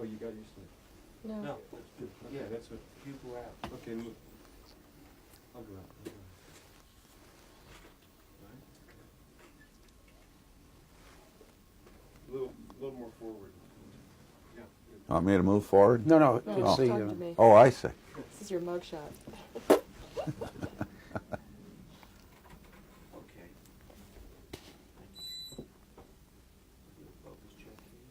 Oh, you got your stuff? No. No, that's good. Yeah, that's what, You go out. okay, look. I'll go out. A little more forward. Yeah. Want me to move forward? No, No, just talk the, to me. Oh, I see. This is your mugshot. Okay. Focus check here.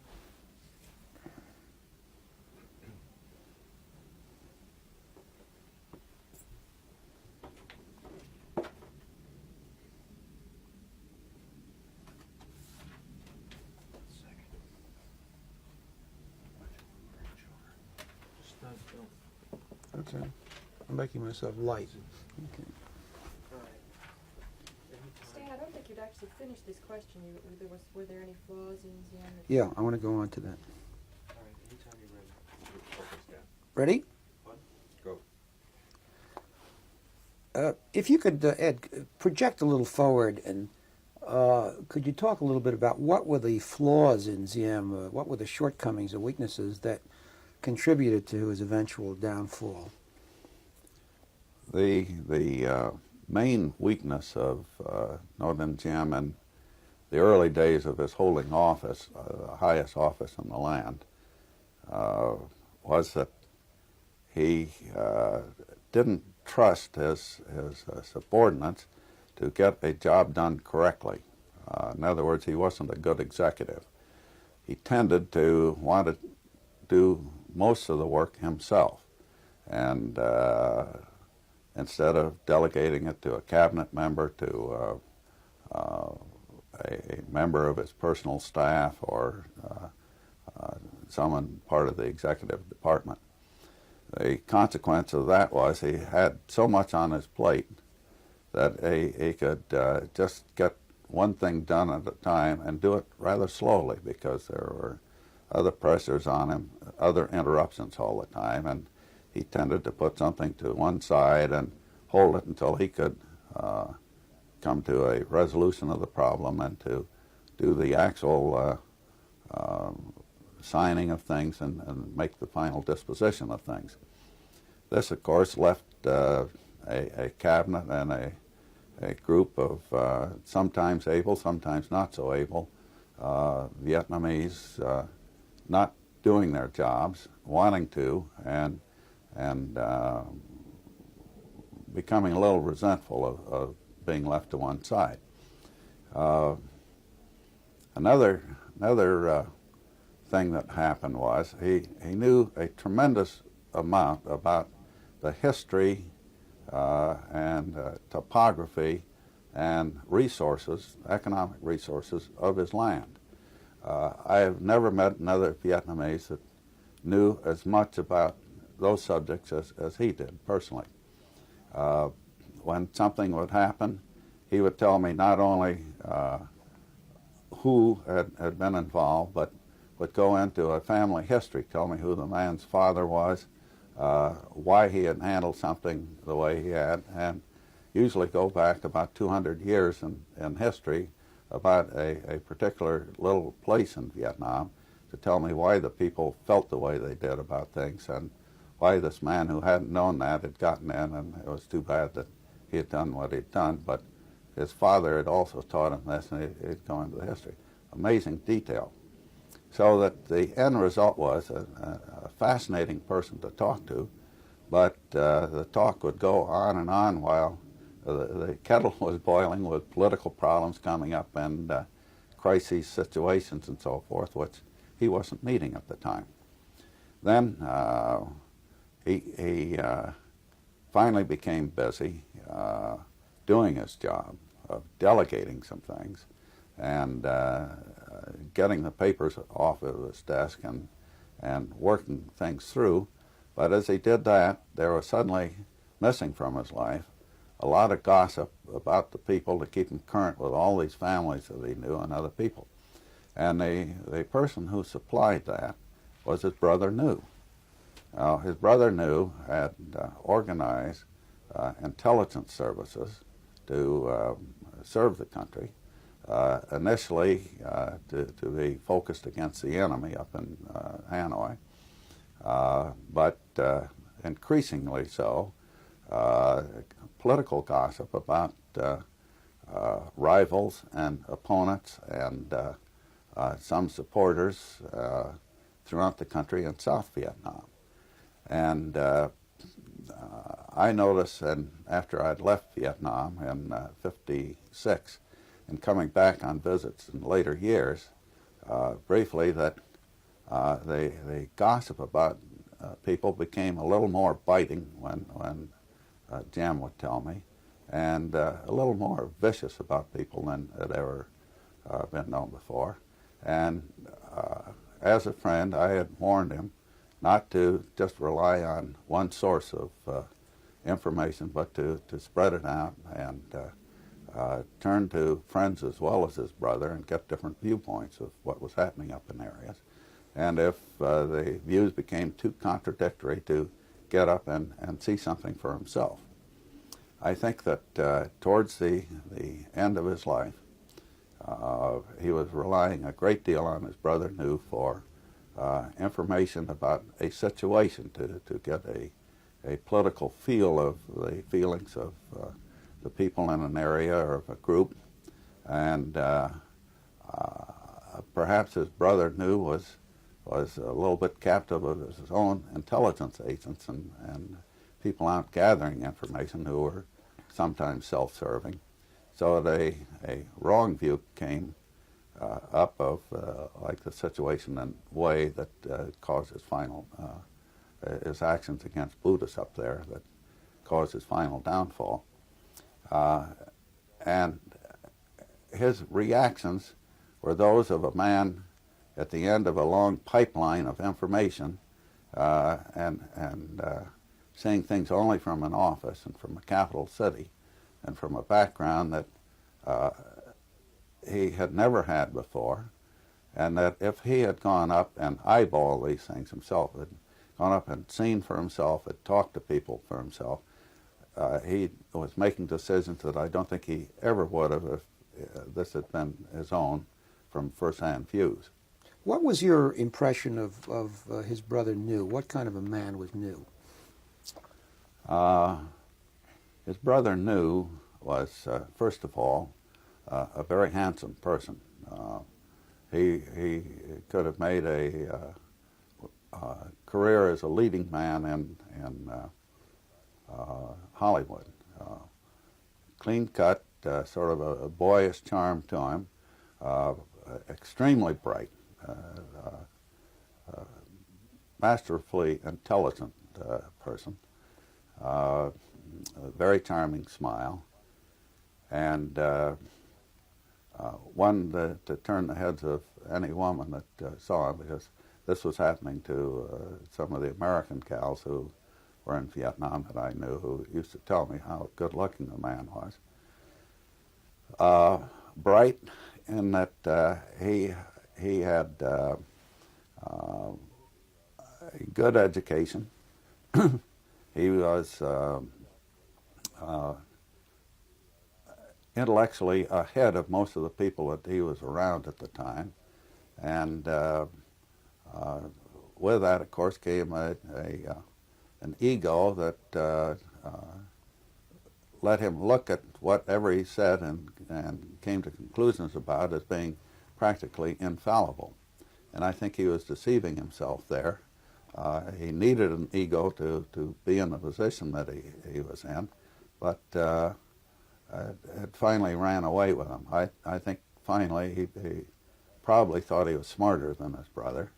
Second. Just don't. okay. I'm making myself light. All right. Stan, I don't think you'd actually finished this question. Were there any flaws in Ziem? Yeah, I want to go on to that. All right, anytime you're ready. Focus down. Ready? Go. If you could, Ed, project a little forward, and could you talk a little bit about what were the flaws in Ziem, what were the shortcomings or weaknesses that contributed to his eventual downfall? The main weakness of Ngo Dinh Diem in the early days of his holding office, the highest office in the land, was that he didn't trust his subordinates to get a job done correctly. In other words, he wasn't a good executive. He tended to want to do most of the work himself, and instead of delegating it to a cabinet member, to a member of his personal staff, or someone part of the executive department. The consequence of that was he had so much on his plate that he could just get one thing done at a time and do it rather slowly, because there were other pressures on him, other interruptions all the time, and he tended to put something to one side and hold it until he could come to a resolution of the problem and to do the actual signing of things and make the final disposition of things. This, of course, left a cabinet and a group of sometimes able, sometimes not so able Vietnamese not doing their jobs, wanting to, and becoming a little resentful of being left to one side. Another thing that happened was he knew a tremendous amount about the history and topography and resources, economic resources of his land. I have never met another Vietnamese that knew as much about those subjects as he did personally. When something would happen, he would tell me not only who had been involved, but would go into a family history, tell me who the man's father was, why he had handled something the way he had, and usually go back about 200 years in history about a particular little place in Vietnam to tell me why the people felt the way they did about things, and why this man who hadn't known that had gotten in, and it was too bad that he had done what he'd done, but his father had also taught him this, and he'd go into the history. Amazing detail. So that the end result was a fascinating person to talk to, but the talk would go on and on while the kettle was boiling with political problems coming up and crisis situations and so forth, which he wasn't meeting at the time. Then he finally became busy doing his job of delegating some things and getting the papers off of his desk and working things through. But as he did that, there was suddenly missing from his life a lot of gossip about the people to keep him current with all these families that he knew and other people. And the person who supplied that was his brother New. Now, his brother New had organized intelligence services to serve the country, initially to be focused against the enemy up in Hanoi, but increasingly so, political gossip about rivals and opponents and some supporters throughout the country in South Vietnam. And I noticed, and after I'd left Vietnam in '56, and coming back on visits in later years, briefly, that the gossip about people became a little more biting when Jim would tell me, and a little more vicious about people than had ever been known before. And as a friend, I had warned him not to just rely on one source of information, but to spread it out and turn to friends as well as his brother and get different viewpoints of what was happening up in areas. And if the views became too contradictory, to get up and see something for himself. I think that towards the end of his life, he was relying a great deal on his brother New for information about a situation, to get a political feel of the feelings of the people in an area or of a group. And perhaps his brother New was a little bit captive of his own intelligence agents and people out gathering information who were sometimes self-serving. So a wrong view came up of like the situation and way that caused his final, his actions against Buddhists up there that caused his final downfall. And his reactions were those of a man at the end of a long pipeline of information and seeing things only from an office and from a capital city and from a background that he had never had before, and that if he had gone up and eyeballed these things himself, had gone up and seen for himself, had talked to people for himself, he was making decisions that I don't think he ever would have if this had been his own from first-hand views. What was your impression of his brother New? What kind of a man was New? His brother New was, first of all, a very handsome person. He could have made a career as a leading man in Hollywood. Clean cut, sort of a boyish charm to him, extremely bright, masterfully intelligent person, a very charming smile, and one to turn the heads of any woman that saw him, because this was happening to some of the American gals who were in Vietnam that I knew, who used to tell me how good-looking the man was. Bright in that he had a good education. He was intellectually ahead of most of the people that he was around at the time, and with that, of course, came an ego that let him look at whatever he said and came to conclusions about as being practically infallible. And I think he was deceiving himself there. He needed an ego to be in the position that he was in, but it finally ran away with him. I think finally he probably thought he was smarter than his brother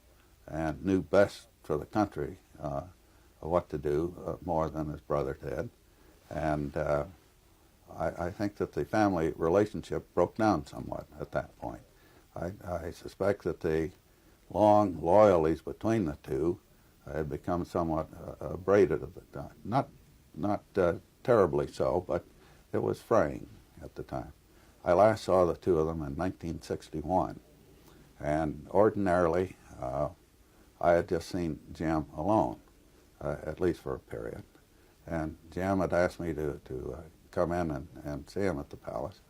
and knew best for the country what to do more than his brother did. And I think that the family relationship broke down somewhat at that point. I suspect that the long loyalties between the two had become somewhat abraded at the time. Not terribly so, but it was fraying at the time. I last saw the two of them in 1961, and ordinarily I had just seen Jim alone, at least for a period. And Jim had asked me to come in and see him at the palace.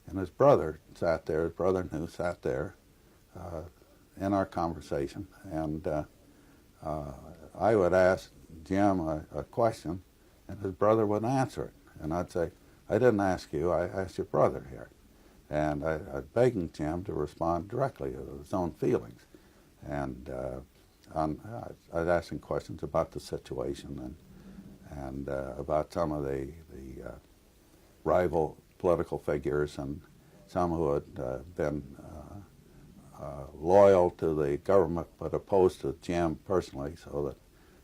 And his brother sat there, his brother New sat there in our conversation. And I would ask Jim a question, and his brother would answer it. And I'd say, I didn't ask you, I asked your brother here. And I'd begging Jim to respond directly to his own feelings. And I'd ask him questions about the situation and about some of the rival political figures and some who had been loyal to the government but opposed to Jim personally, so that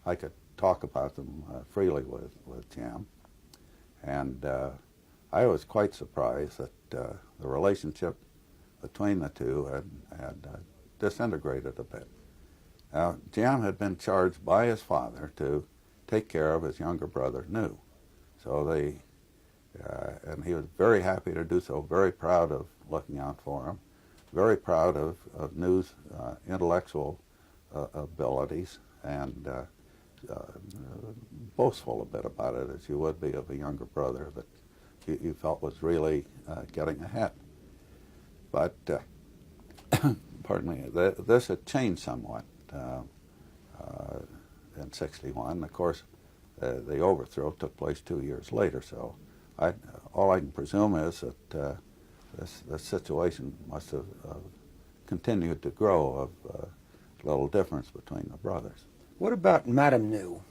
I could talk about them freely with Jim. And I was quite surprised that the relationship between the two had disintegrated a bit. Now, Jim had been charged by his father to take care of his younger brother, New. So and he was very happy to do so, very proud of looking out for him, very proud of New's intellectual abilities, and boastful a bit about it, as you would be of a younger brother that you felt was really getting ahead. But, pardon me, this had changed somewhat in '61. Of course, the overthrow took place 2 years later, so all I can presume is that this situation must have continued to grow of little difference between the brothers. What about Madame New?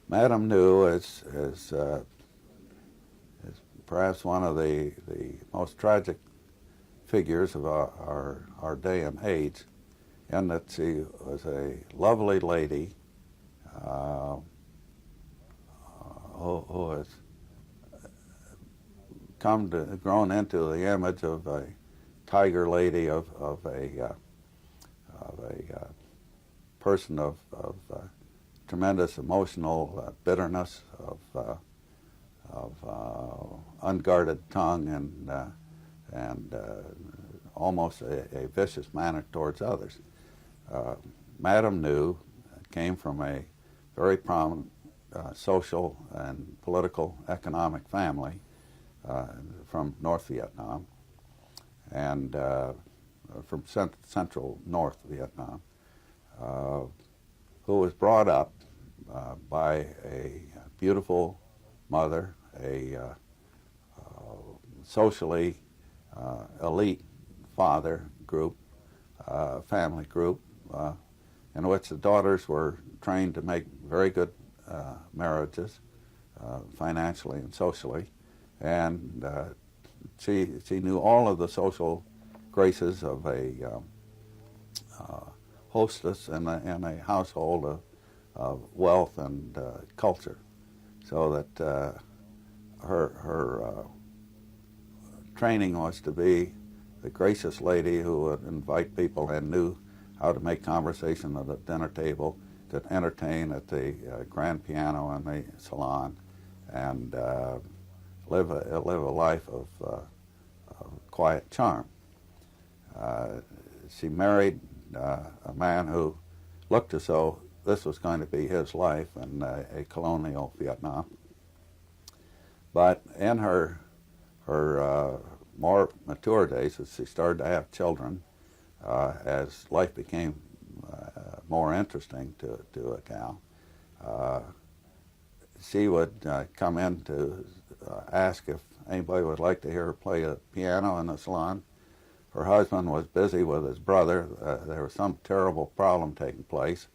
Madame New is perhaps one of the most tragic figures of our day and age, in that she was a lovely lady who has grown into the image of a tiger lady, of a person of tremendous emotional bitterness, of unguarded tongue, and almost a vicious manner towards others. Madame New came from a very prominent social and political economic family from North Vietnam, and from central North Vietnam, who was brought up by a beautiful mother, a socially elite father group, family group, in which the daughters were trained to make very good marriages, financially and socially, and she knew all of the social graces of a hostess in a household of wealth and culture, so that her training was to be the gracious lady who would invite people and knew how to make conversation at the dinner table, to entertain at the grand piano in the salon, and live a life of quiet charm. She married a man who looked as though this was going to be his life in a colonial Vietnam. But in her more mature days, as she started to have children, as life became more interesting to a gal, she would come in to ask if anybody would like to hear her play a piano in the salon. Her husband was busy with his brother. There was some terrible problem taking place.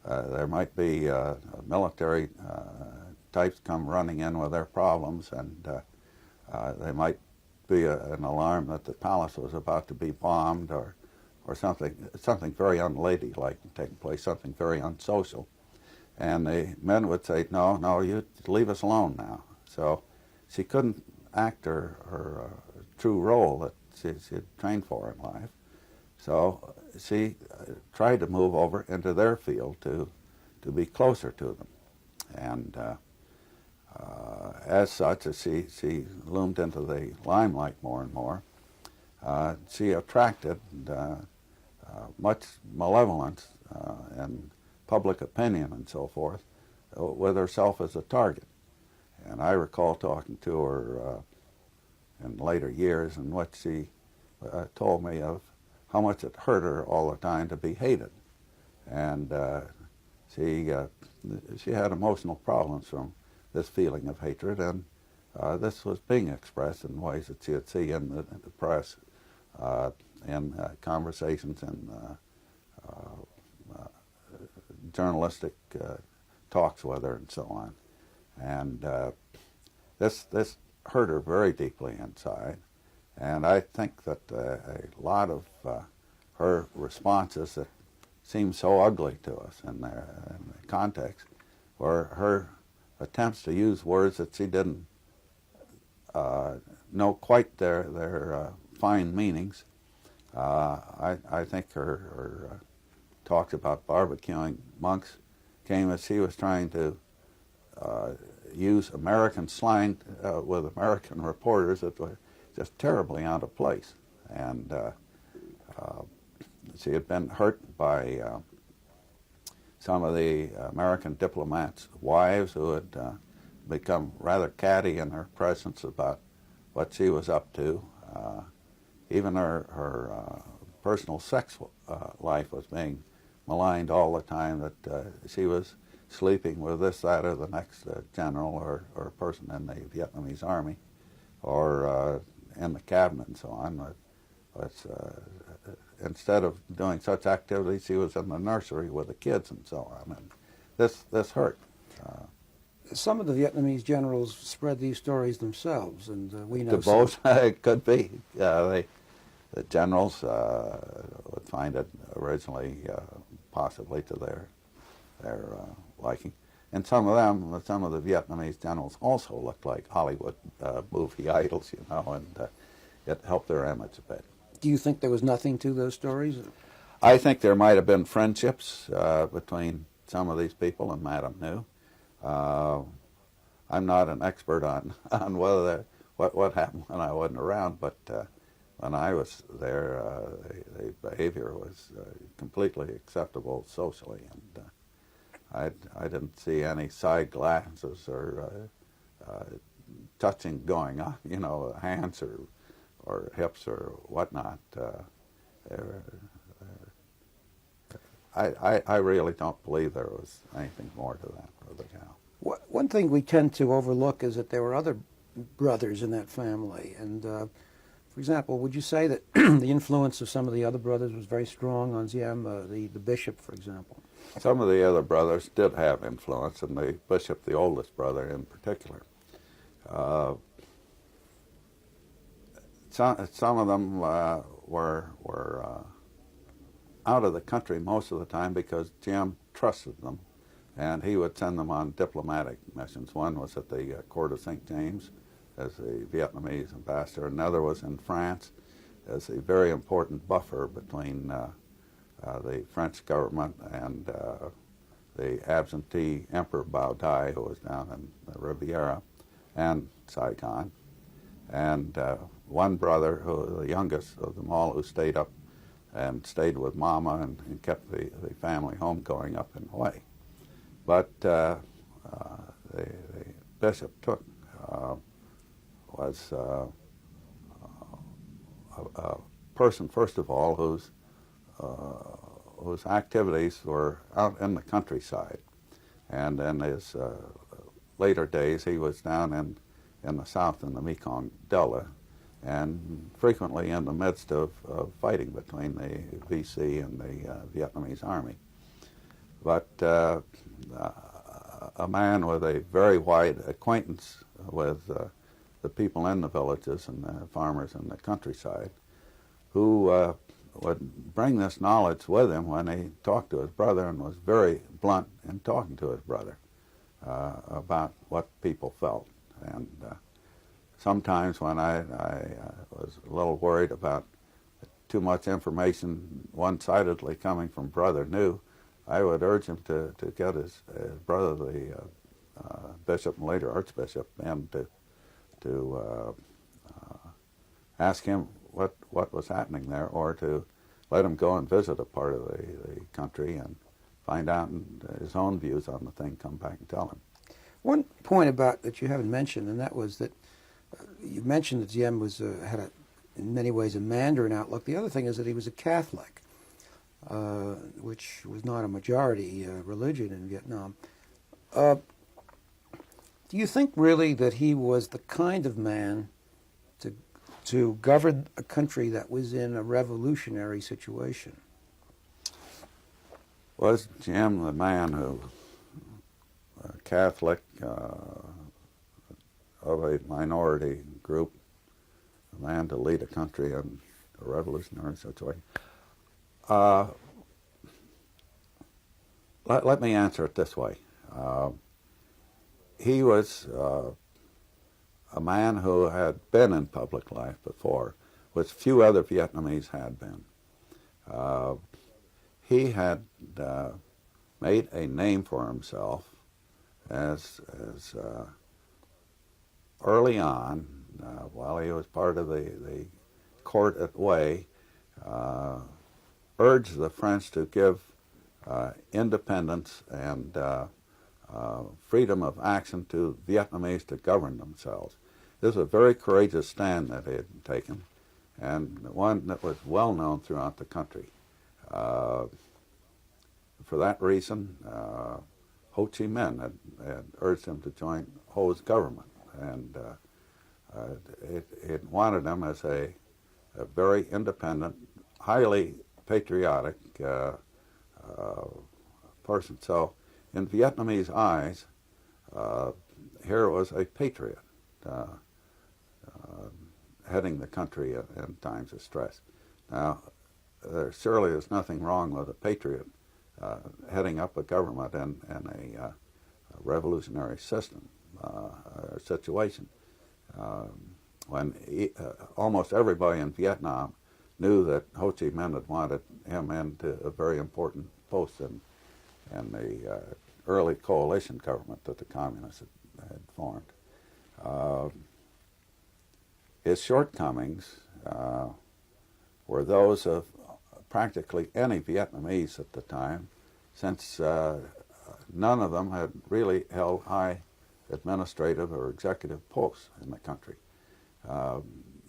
There might be military types come running in with their problems, and there might be an alarm that the palace was about to be bombed, or something very unladylike taking place, something very unsocial. And the men would say, no, you leave us alone now. So she couldn't act her true role that she had trained for in life. So she tried to move over into their field to be closer to them. And as such, as she loomed into the limelight more and more, she attracted much malevolence and public opinion and so forth, with herself as a target. And I recall talking to her in later years, in which she told me of how much it hurt her all the time to be hated. and she had emotional problems from this feeling of hatred, and this was being expressed in ways that she would see in the press, in conversations and journalistic talks with her and so on. And this hurt her very deeply inside. And I think that a lot of her responses that seem so ugly to us in the context were her attempts to use words that she didn't know quite their fine meanings. I think her talks about barbecuing monks came as she was trying to use American slang with American reporters that were just terribly out of place. And she had been hurt by some of the American diplomats' wives who had become rather catty in her presence about what she was up to. Even her personal sex life was being maligned all the time, that she was sleeping with this, that, or the next general or person in the Vietnamese army, or in the cabinet and so on. Instead of doing such activities, she was in the nursery with the kids and so on. And this hurt. Some of the Vietnamese generals spread these stories themselves, and we know To both, it could be. The generals would find it originally possibly to their liking. And some of the Vietnamese generals also looked like Hollywood movie idols, you know, and it helped their image a bit. Do you think there was nothing to those stories? I think there might have been friendships between some of these people and Madame New. I'm not an expert on whether what happened when I wasn't around, but when I was there, the behavior was completely acceptable socially, and I didn't see any side glances or touching going on, you know, hands or hips or whatnot. I really don't believe there was anything more to that for the gal. One thing we tend to overlook is that there were other brothers in that family. And, for example, would you say that the influence of some of the other brothers was very strong on Diem, the bishop, for example? Some of the other brothers did have influence, and the bishop, the oldest brother in particular. Some of them were out of the country most of the time because Diem trusted them, and he would send them on diplomatic missions. One was at the court of St. James as the Vietnamese ambassador. Another was in France as a very important buffer between the French government and the absentee Emperor Bao Dai, who was down in the Riviera, and Saigon. And one brother, the youngest of them all, who stayed up and stayed with Mama and kept the family home going up in Hawaii. But the bishop took was a person, first of all, whose activities were out in the countryside. And in his later days, he was down in the south in the Mekong Delta, and frequently in the midst of fighting between the VC and the Vietnamese army. But a man with a very wide acquaintance with the people in the villages and the farmers in the countryside, who would bring this knowledge with him when he talked to his brother, and was very blunt in talking to his brother about what people felt. And sometimes when I was a little worried about too much information one-sidedly coming from Brother New, I would urge him to get his brother, the bishop and later archbishop, and to ask him what was happening there, or to let him go and visit a part of the country and find out his own views on the thing, come back and tell him. One point about that you haven't mentioned, and that was that you mentioned that Diem was had in many ways a Mandarin outlook. The other thing is that he was a Catholic. which was not a majority religion in Vietnam. Do you think really that he was the kind of man to govern a country that was in a revolutionary situation? Was Jim the man who, a Catholic of a minority group, a man to lead a country in a revolutionary situation? Let me answer it this way. He was a man who had been in public life before, which few other Vietnamese had been. He had made a name for himself as early on, while he was part of the court at Hue, urged the French to give independence and freedom of action to Vietnamese to govern themselves. This was a very courageous stand that he had taken, and one that was well known throughout the country. For that reason, Ho Chi Minh had urged him to join Ho's government, and it wanted him as a very independent, highly patriotic person. So, in Vietnamese eyes, here was a patriot heading the country in times of stress. Now, there surely is nothing wrong with a patriot heading up a government in a revolutionary system or situation. When almost everybody in Vietnam knew that Ho Chi Minh had wanted him into a very important post in the early coalition government that the communists had formed. His shortcomings were those of practically any Vietnamese at the time, since none of them had really held high administrative or executive posts in the country.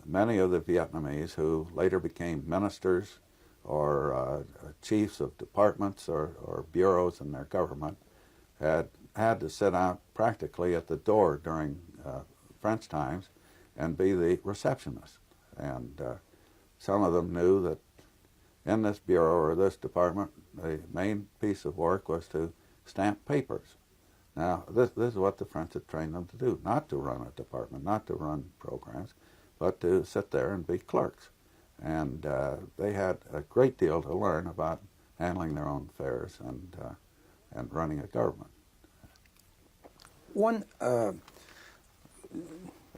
Many of the Vietnamese who later became ministers or chiefs of departments or bureaus in their government had to sit out practically at the door during French times and be the receptionist. And some of them knew that in this bureau or this department, the main piece of work was to stamp papers. Now, this is what the French had trained them to do, not to run a department, not to run programs, but to sit there and be clerks. And they had a great deal to learn about handling their own affairs and running a government. One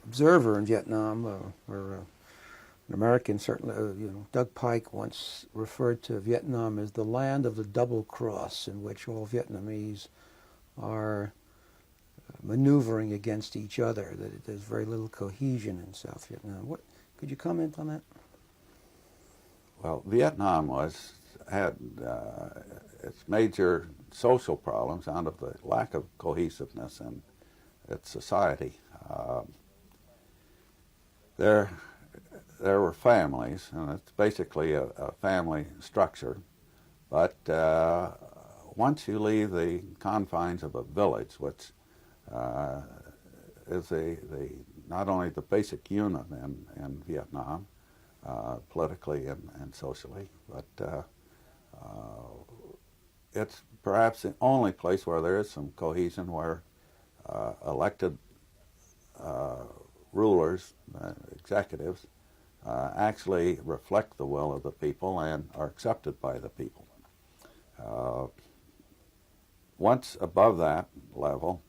observer in Vietnam, or an American certainly, Doug Pike once referred to Vietnam as the land of the double cross, in which all Vietnamese are maneuvering against each other, that there's very little cohesion in South Vietnam. Could you comment on that? Well, Vietnam had its major social problems out of the lack of cohesiveness in its society. There were families, and it's basically a family structure, but once you leave the confines of a village, which is not only the basic unit in Vietnam, politically and socially, but it's perhaps the only place where there is some cohesion, where elected rulers, executives, actually reflect the will of the people and are accepted by the people. Once above that level,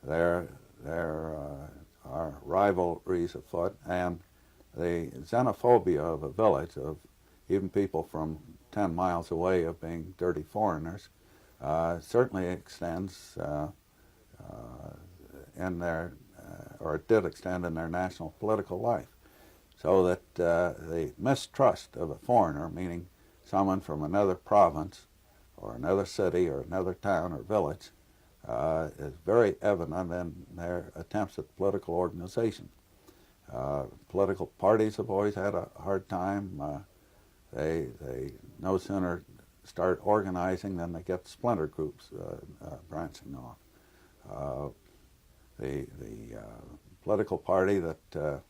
there are rivalries afoot, and the xenophobia of a village, of even people from 10 miles away of being dirty foreigners, certainly extends in their, or it did extend in their national political life. So that the mistrust of a foreigner, meaning someone from another province or another city or another town or village, is very evident in their attempts at political organization. Political parties have always had a hard time they no sooner start organizing than they get splinter groups branching off. The political party that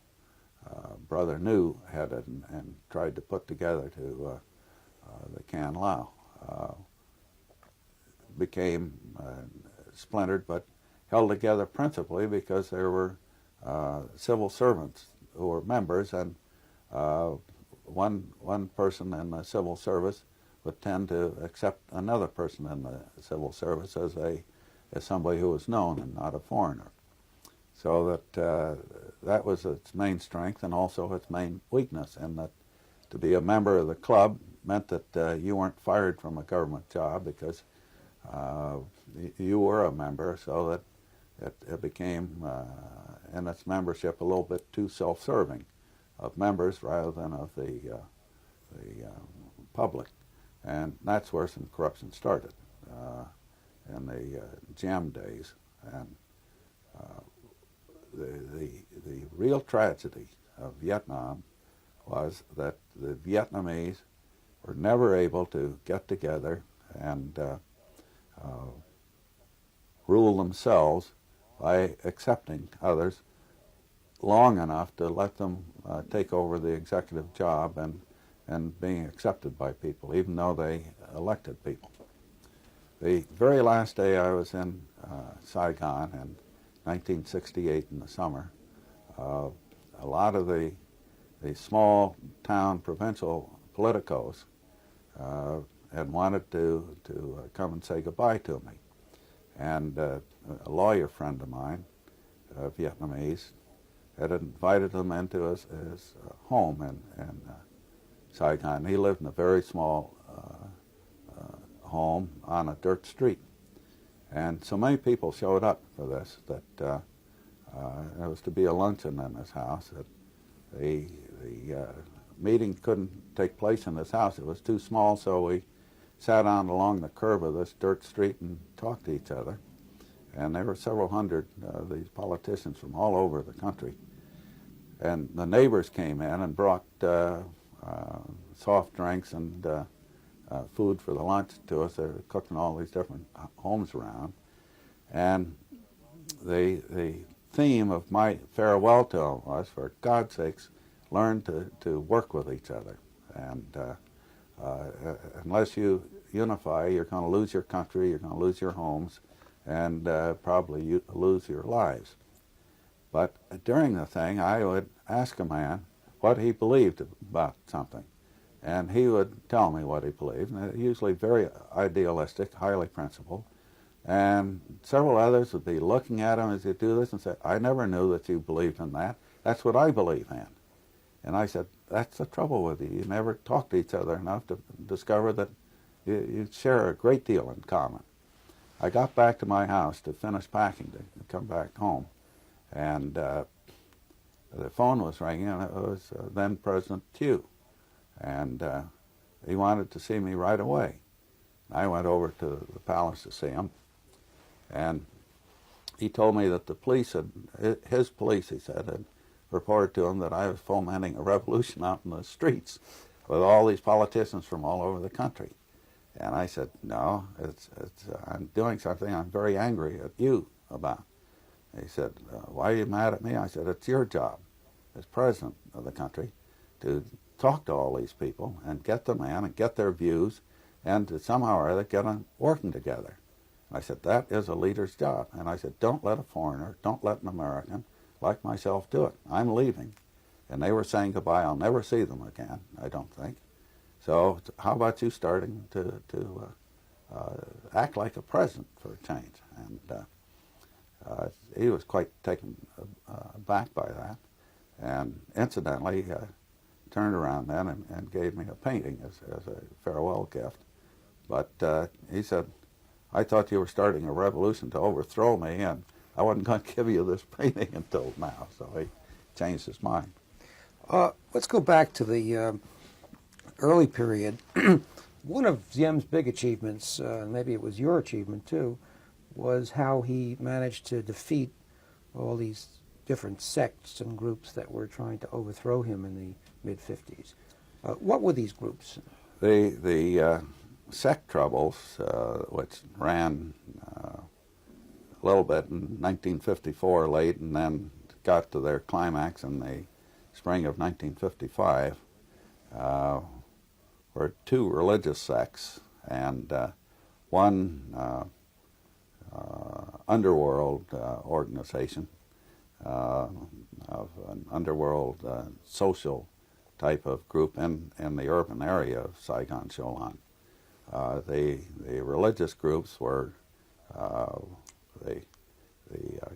Brother New headed and tried to put together to the Can Lao became splintered, but held together principally because there were civil servants who were members, and one person in the civil service would tend to accept another person in the civil service as somebody who was known and not a foreigner. So that was its main strength and also its main weakness, and that to be a member of the club meant that you weren't fired from a government job because you were a member, so that it became in its membership a little bit too self-serving of members rather than of the public. And that's where some corruption started in the Diem days. And the real tragedy of Vietnam was that the Vietnamese were never able to get together and rule themselves by accepting others long enough to let them take over the executive job and being accepted by people, even though they elected people. The very last day I was in Saigon in 1968 in the summer, a lot of the small town provincial politicos had wanted to come and say goodbye to me. And a lawyer friend of mine, Vietnamese, had invited them into his home in Saigon. He lived in a very small home on a dirt street. And so many people showed up for this that there was to be a luncheon in his house. That the meeting couldn't take place in his house. It was too small, so we sat down along the curb of this dirt street and talked to each other. And there were several hundred of these politicians from all over the country. And the neighbors came in and brought soft drinks and food for the lunch to us. They were cooked in all these different homes around. And the theme of my farewell to them was, for God's sakes, learn to work with each other. And unless you unify, you're going to lose your country, you're going to lose your homes, and probably lose your lives. But during the thing, I would ask a man what he believed about something. And he would tell me what he believed, and usually very idealistic, highly principled. And several others would be looking at him as he'd do this and say, I never knew that you believed in that. That's what I believe in. And I said, that's the trouble with you. You never talk to each other enough to discover that you share a great deal in common. I got back to my house to finish packing to come back home. And the phone was ringing, and it was then President Thieu. And he wanted to see me right away. I went over to the palace to see him, and he told me that the police his police, he said, had reported to him that I was fomenting a revolution out in the streets with all these politicians from all over the country. And I said, no, I'm doing something I'm very angry at you about. He said, why are you mad at me? I said, it's your job as president of the country to talk to all these people and get them in and get their views and to somehow or other get them working together. And I said, that is a leader's job. And I said, don't let a foreigner, don't let an American like myself do it. I'm leaving. And they were saying goodbye. I'll never see them again, I don't think. So how about you starting to act like a president for a change? And he was quite taken aback by that. And incidentally, turned around then and gave me a painting as a farewell gift. But he said, I thought you were starting a revolution to overthrow me, and I wasn't going to give you this painting until now. So he changed his mind. Let's go back to the early period. One of Diem's big achievements, maybe it was your achievement too, was how he managed to defeat all these different sects and groups that were trying to overthrow him in the mid-50s. What were these groups? The sect troubles, which ran a little bit in 1954 late and then got to their climax in the spring of 1955, were two religious sects and one underworld organization of an underworld social type of group in the urban area of Saigon, Sholan. The religious groups were the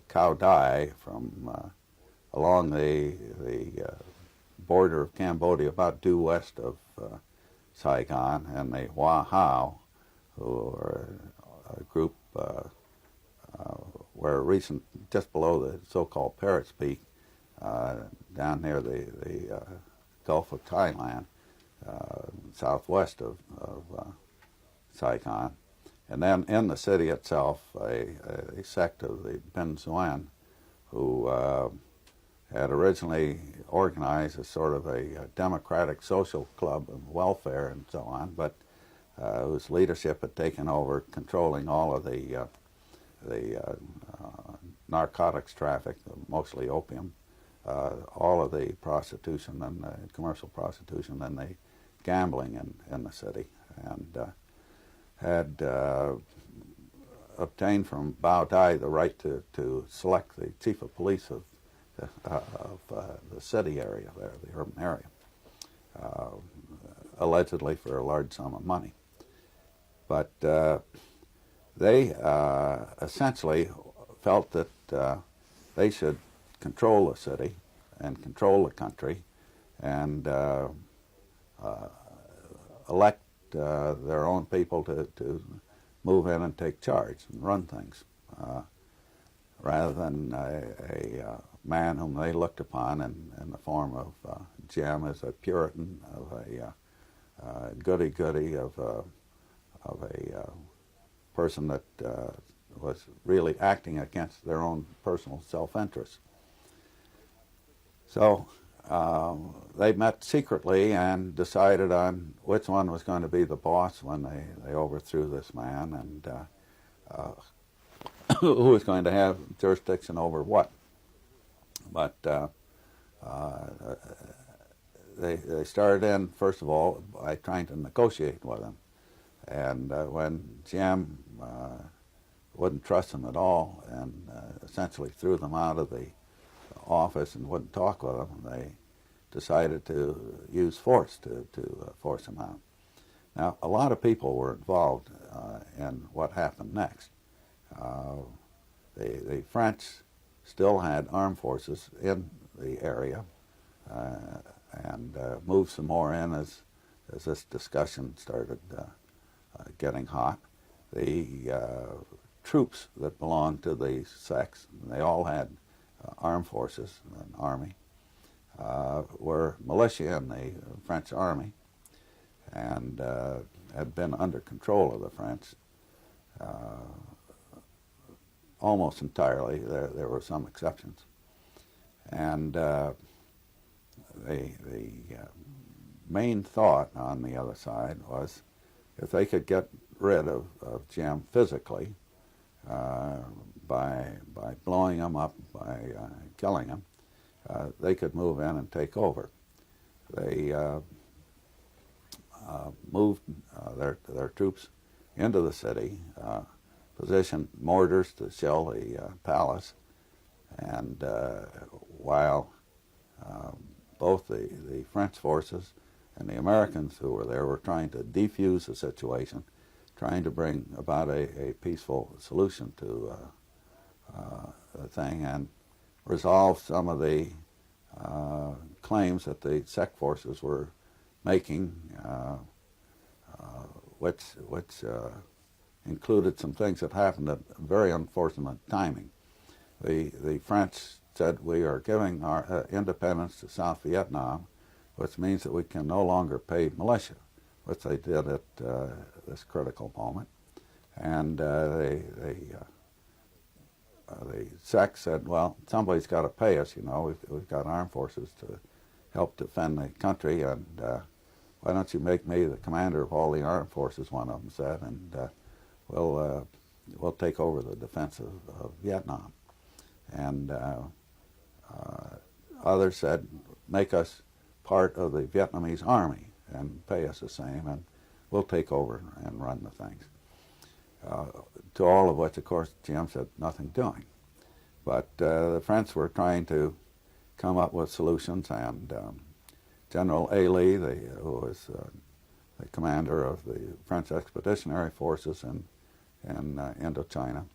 Cao Dai from along the border of Cambodia, about due west of Saigon, and the Hoa Hao, who are a group where recent, just below the so-called Parrots Peak, down near the Gulf of Thailand, southwest of Saigon. And then in the city itself, a sect of the Ben Xuan, who had originally organized as sort of a democratic social club of welfare and so on, but whose leadership had taken over controlling all of the narcotics traffic, mostly opium, all of the prostitution and commercial prostitution and the gambling in the city, and had obtained from Bao Dai the right to select the chief of police of the city area there, the urban area, allegedly for a large sum of money. But they essentially felt that they should control the city and control the country and elect their own people to move in and take charge and run things, rather than a man whom they looked upon in the form of Jim as a Puritan, of a goody-goody, of a person that was really acting against their own personal self-interest. So they met secretly and decided on which one was going to be the boss when they overthrew this man, and who was going to have jurisdiction over what. But they started in, first of all, by trying to negotiate with him. And when Jim wouldn't trust them at all and essentially threw them out of the office and wouldn't talk with them, they decided to use force to force him out. Now, a lot of people were involved in what happened next. The French still had armed forces in the area and moved some more in as this discussion started getting hot. The troops that belonged to these sects, they all had armed forces, an army, were militia in the French army and had been under control of the French almost entirely. There were some exceptions. And the main thought on the other side was if they could get rid of Jim physically by blowing him up, by killing him, they could move in and take over. They moved their troops into the city, positioned mortars to shell the palace, and while both the French forces and the Americans who were there were trying to defuse the situation, trying to bring about a peaceful solution to the thing and resolve some of the claims that the sect forces were making, which included some things that happened at very unfortunate timing. The French said, we are giving our independence to South Vietnam, which means that we can no longer pay militia, which they did at this critical moment. And the sect said, well, somebody's got to pay us, you know, we've got armed forces to help defend the country, and why don't you make me the commander of all the armed forces, one of them said, and we'll take over the defense of Vietnam. And others said, make us part of the Vietnamese army and pay us the same, and we'll take over and run the things. To all of which, of course, Jim said nothing doing. But the French were trying to come up with solutions, and General A. Lee, who was the commander of the French Expeditionary Forces in Indochina,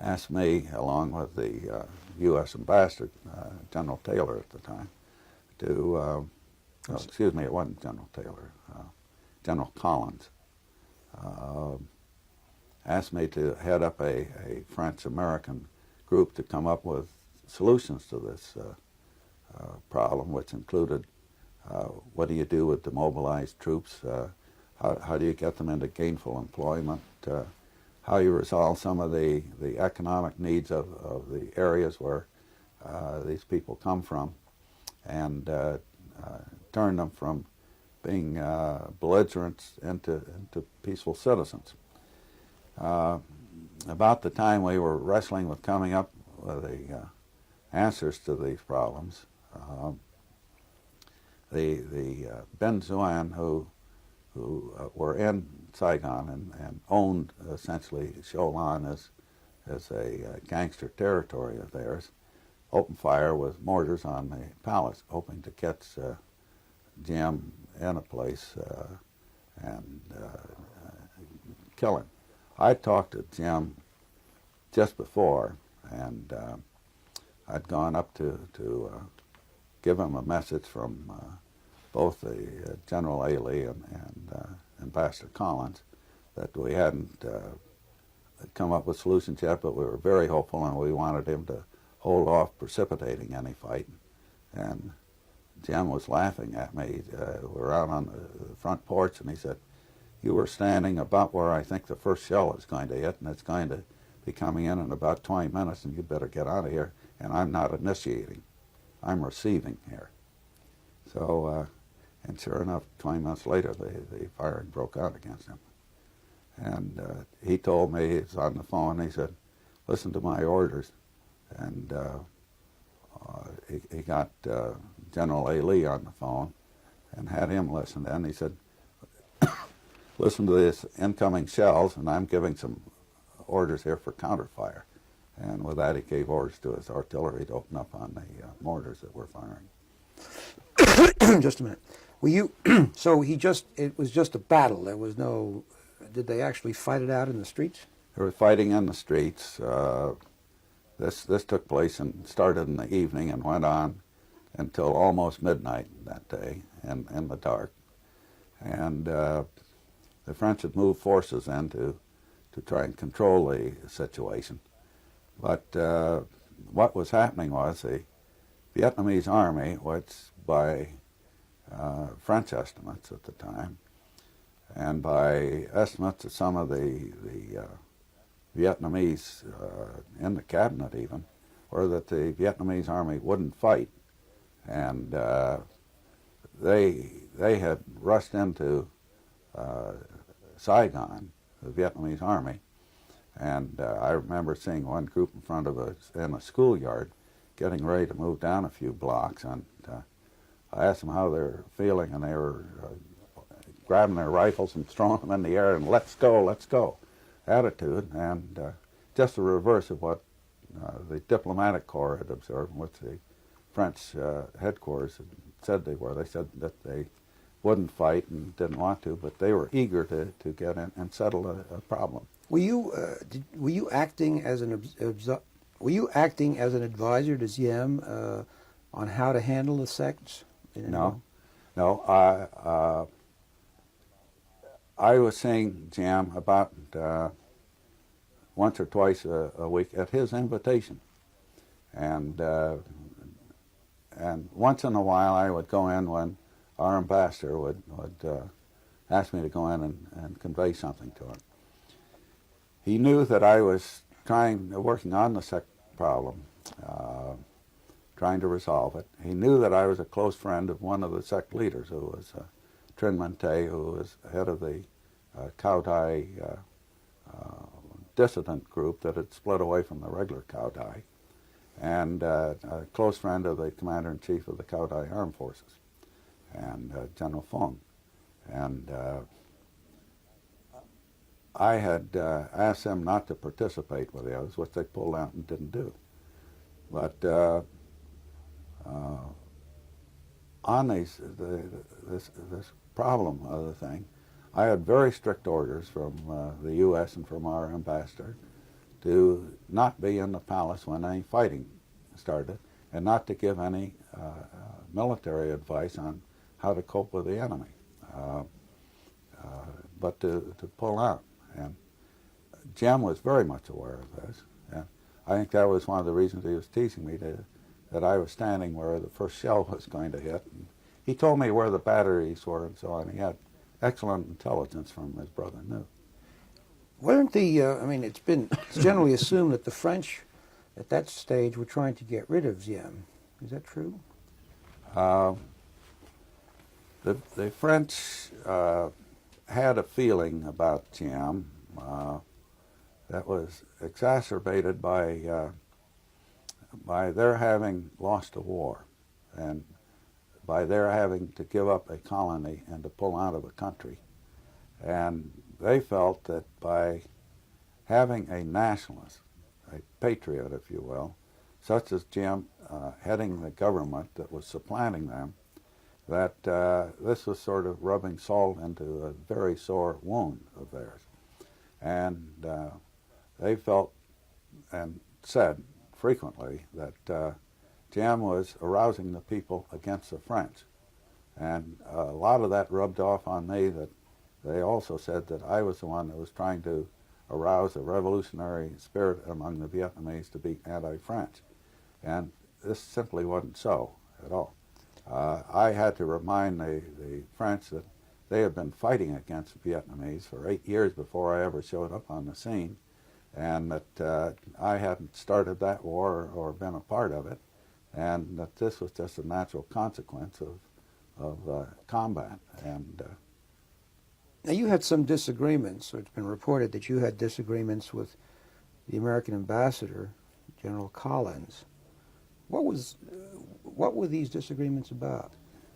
asked me, along with the U.S. ambassador, General Taylor at the time, to, excuse me, it wasn't General Taylor, General Collins, asked me to head up a French-American group to come up with solutions to this problem, which included what do you do with demobilized troops, how do you get them into gainful employment, how you resolve some of the economic needs of the areas where these people come from, and turn them from being belligerents into peaceful citizens. About the time we were wrestling with coming up with the answers to these problems, the Ben Xuan, who were in Saigon and owned essentially Sholan as a gangster territory of theirs, opened fire with mortars on the palace, hoping to catch Jim in a place and kill him. I talked to Jim just before, and I'd gone up to give him a message from both the General A. Lee and Ambassador Collins that we hadn't come up with solutions yet, but we were very hopeful, and we wanted him to hold off precipitating any fight. And Jim was laughing at me. We were out on the front porch, and he said, "You were standing about where I think the first shell is going to hit, and it's going to be coming in about 20 minutes, and you better get out of here. And I'm not initiating. I'm receiving here." So, and sure enough, 20 minutes later, the firing broke out against him. And he told me, he was on the phone, he said, "Listen to my orders." And he got General A. Lee on the phone and had him listen. And he said, "Listen to this incoming shells, and I'm giving some orders here for counterfire." And with that, he gave orders to his artillery to open up on the mortars that were firing. Just a minute. Were you, so it was just a battle. There was no, did they actually fight it out in the streets? They were fighting in the streets. This took place and started in the evening and went on until almost midnight that day in the dark. And the French had moved forces in to try and control the situation. But what was happening was the Vietnamese army, which by French estimates at the time, and by estimates of some of the Vietnamese in the cabinet even, were that the Vietnamese army wouldn't fight. And they had rushed into Saigon, the Vietnamese army, and I remember seeing one group in front of us in a schoolyard getting ready to move down a few blocks, and I asked them how they were feeling, and they were grabbing their rifles and throwing them in the air and let's go attitude, and just the reverse of what the diplomatic corps had observed, and what the French headquarters had said they were. They said that they wouldn't fight and didn't want to, but they were eager to get in and settle a problem. Were you acting as an advisor to Diem on how to handle the sects? No. I was seeing Diem about once or twice a week at his invitation, and once in a while I would go in when our ambassador would ask me to go in and convey something to him. He knew that I was working on the sect problem, trying to resolve it. He knew that I was a close friend of one of the sect leaders, who was Trin Tay, who was head of the Cao Dai dissident group that had split away from the regular Cao Dai, and a close friend of the commander-in-chief of the Cao Dai Armed Forces, and General Fung. And I had asked them not to participate with the others, which they pulled out and didn't do. But on this problem of the thing, I had very strict orders from the U.S. and from our ambassador to not be in the palace when any fighting started, and not to give any military advice on how to cope with the enemy, but to pull out. And Jim was very much aware of this, and I think that was one of the reasons he was teasing me that I was standing where the first shell was going to hit. And he told me where the batteries were and so on. He had excellent intelligence from his brother knew. Weren't the, I mean, it's generally assumed that the French at that stage were trying to get rid of Diem. Is that true? The French had a feeling about Diem that was exacerbated by their having lost a war, and by their having to give up a colony and to pull out of a country. And they felt that by having a nationalist, a patriot, if you will, such as Jim heading the government that was supplanting them, that this was sort of rubbing salt into a very sore wound of theirs. And they felt and said frequently that Jim was arousing the people against the French. And a lot of that rubbed off on me, that they also said that I was the one that was trying to arouse a revolutionary spirit among the Vietnamese to be anti-French. And this simply wasn't so at all. I had to remind the French that they had been fighting against the Vietnamese for 8 years before I ever showed up on the scene, and that I hadn't started that war or been a part of it, and that this was just a natural consequence of combat. And Now, you had some disagreements, or it's been reported that you had disagreements with the American ambassador, General Collins. What were these disagreements about?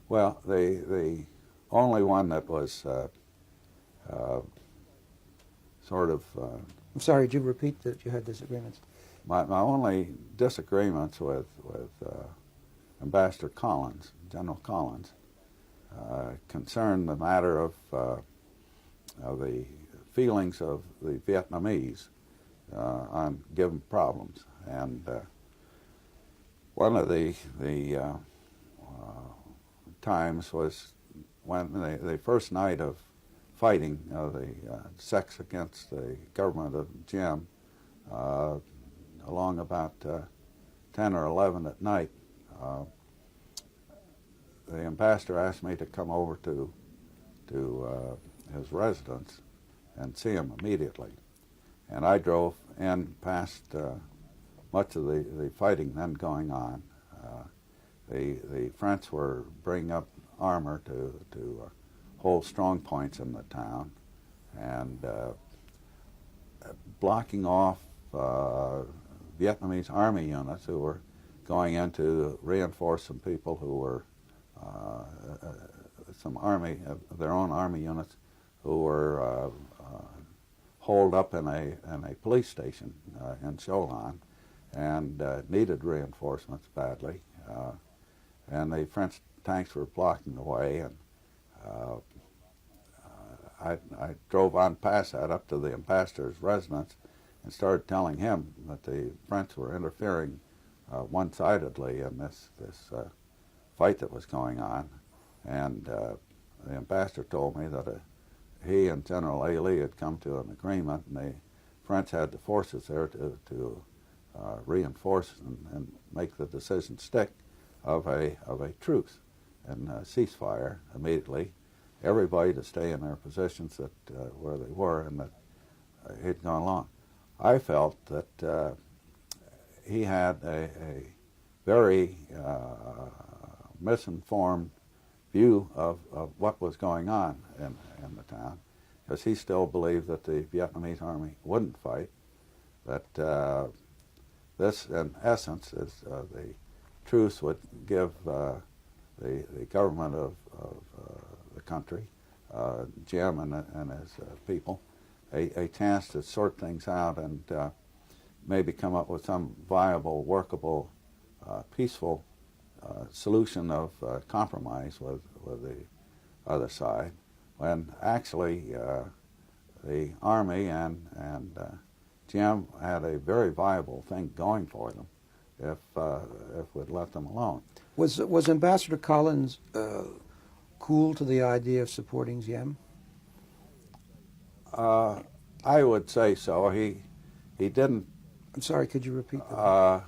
well, the only one that was sort of I'm sorry, did you repeat that you had disagreements? my only disagreements with Ambassador Collins, General Collins, concerned the matter of the feelings of the Vietnamese on given problems. And one of the times was when the first night of fighting the sects against the government of Diem, along about 10 or 11 at night, the ambassador asked me to come over to his residence and see him immediately. And I drove in past much of the fighting then going on. The French were bringing up armor to hold strong points in the town, and blocking off Vietnamese army units who were going in to reinforce some people who were some army, their own army units, who were holed up in a police station in Cholan, and needed reinforcements badly. And the French tanks were blocking the way, and I drove on past that up to the ambassador's residence and started telling him that the French were interfering one-sidedly in this fight that was going on. And the ambassador told me that he and General A. Lee had come to an agreement, and the French had the forces there to reinforce and make the decision stick of a truce and ceasefire immediately. Everybody to stay in their positions that where they were, and that he'd gone along. I felt that he had a very misinformed view of what was going on in the town, because he still believed that the Vietnamese army wouldn't fight, that this, in essence, is the truce would give the government of the country, Jim and his people, a chance to sort things out and maybe come up with some viable, workable, peaceful solution of compromise with the other side, when actually the army and Jim had a very viable thing going for them if we'd let them alone. Was Ambassador Collins cool to the idea of supporting Diem? I would say so. He didn't. I'm sorry, could you repeat that?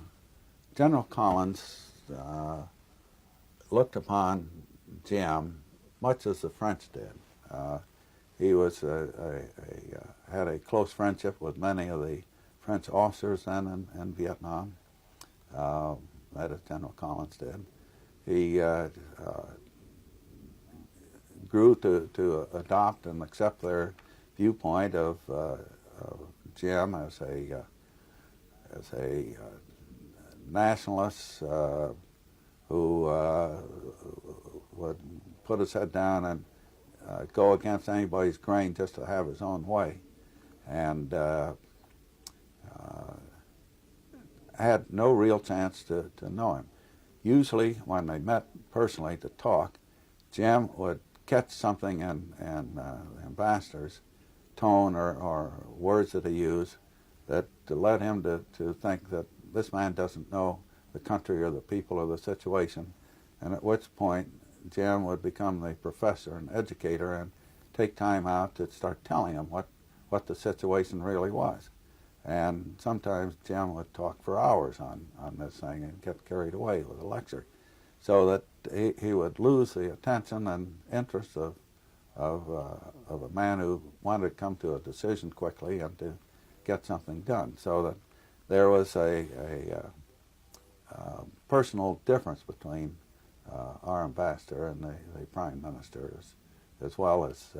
General Collins looked upon Jim much as the French did. He was had a close friendship with many of the French officers then in Vietnam. That is, General Collins did. He grew to adopt and accept their viewpoint of Jim as a nationalist who would put his head down and go against anybody's grain just to have his own way, and had no real chance to know him. Usually when they met personally to talk, Jim would catch something in the ambassador's tone or words that he used that led him to think that this man doesn't know the country or the people or the situation, and at which point Jim would become the professor and educator and take time out to start telling him what the situation really was. And sometimes Jim would talk for hours on this thing and get carried away with a lecture, so that he would lose the attention and interest of a man who wanted to come to a decision quickly and to get something done. So that there was a personal difference between our ambassador and the prime minister, as well as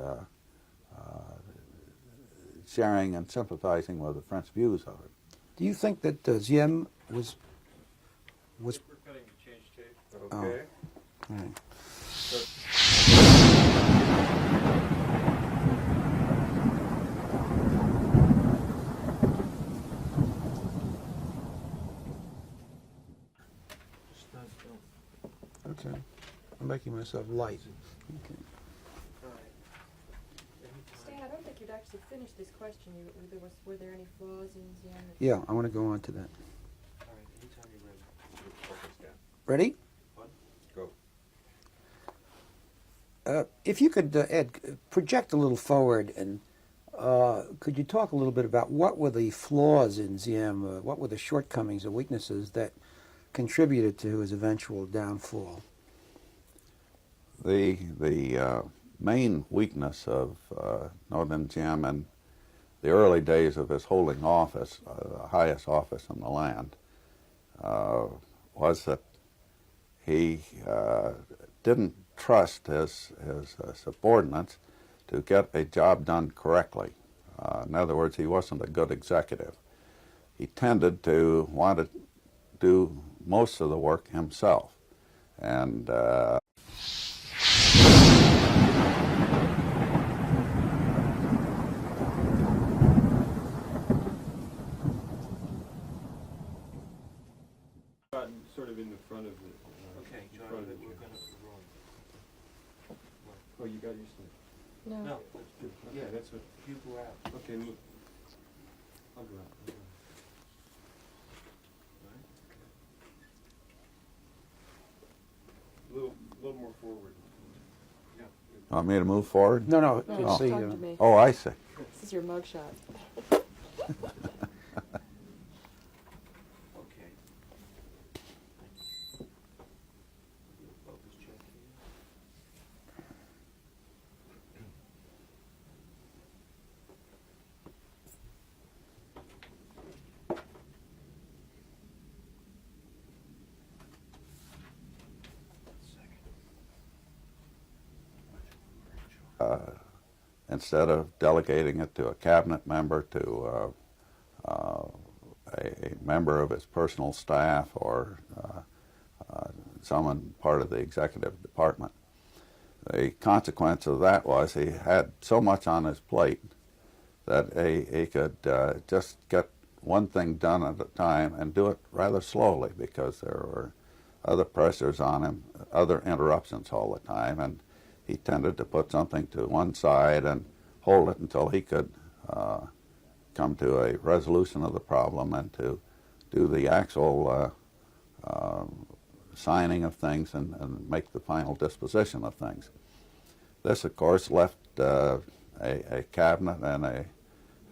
sharing and sympathizing with the French views of it. Do you think that Diem was... We're cutting to change tape. Oh. Okay. All right. Just not, no. Okay. I'm making myself light. Okay. All right. Stan, I don't think you'd actually finished this question. Were there any flaws in Diem? Yeah, I want to go on to that. All right, anytime you're ready. Focus down. Ready? Go. If you could, Ed, project a little forward, and could you talk a little bit about what were the flaws in Diem, what were the shortcomings or weaknesses that contributed to his eventual downfall? The main weakness of Ngo Dinh Diem in the early days of his holding office, the highest office in the land, was that he didn't trust his subordinates to get a job done correctly. In other words, he wasn't a good executive. He tended to want to do most of the work himself, and Gotten sort of in the front of it. Okay, in John, front of we're the gonna chair. be wrong. Oh, you got your stuff. No. No, let's do, Okay, yeah, that's what. you go out. Okay, move. I'll go out. A little more forward. Yeah. want me to move forward? No, no, No, it's just the, talk to me. Oh, I see. This is your mugshot. Okay. Do a focus check here. Second. instead of delegating it to a cabinet member, to a member of his personal staff, or someone part of the executive department. The consequence of that was he had so much on his plate that he could just get one thing done at a time and do it rather slowly, because there were other pressures on him, other interruptions all the time, and he tended to put something to one side and hold it until he could come to a resolution of the problem and to do the actual signing of things and make the final disposition of things. This, of course, left a cabinet and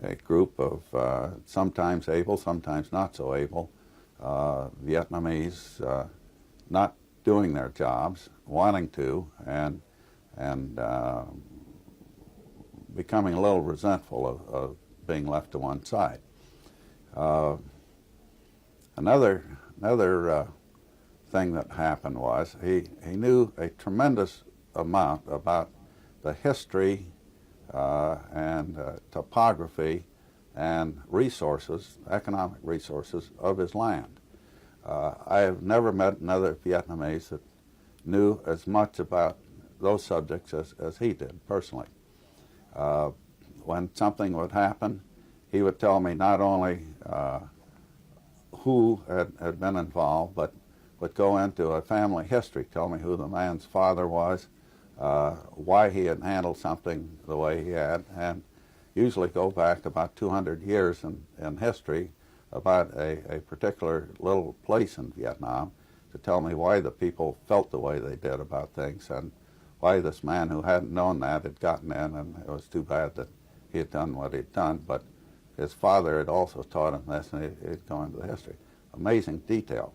a group of sometimes able, sometimes not so able Vietnamese not doing their jobs, wanting to, and becoming a little resentful of being left to one side. Another thing that happened was he knew a tremendous amount about the history and topography and resources, economic resources of his land. I have never met another Vietnamese that knew as much about those subjects as he did personally. When something would happen, he would tell me not only who had been involved, but would go into a family history, tell me who the man's father was, why he had handled something the way he had, and usually go back about 200 years in history about a particular little place in Vietnam to tell me why the people felt the way they did about things, and why this man who hadn't known that had gotten in, and it was too bad that he had done what he'd done, but his father had also taught him this, and he'd go into the history. Amazing detail.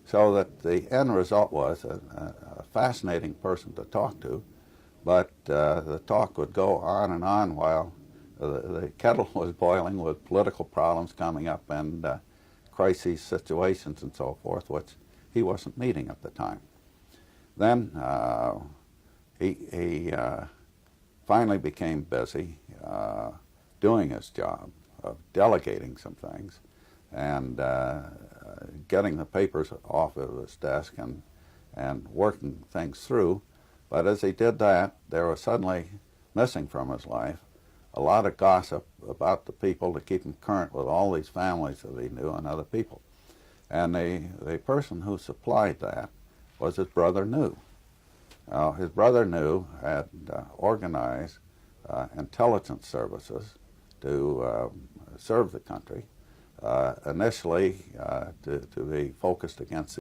So that the end result was a fascinating person to talk to, but the talk would go on and on while the kettle was boiling with political problems coming up and crisis situations and so forth, which he wasn't meeting at the time. Then he finally became busy doing his job of delegating some things and getting the papers off of his desk and working things through. But as he did that, there was suddenly missing from his life a lot of gossip about the people to keep him current with all these families that he knew and other people. And the person who supplied that was his brother New. His brother New had organized intelligence services to serve the country, initially to be focused against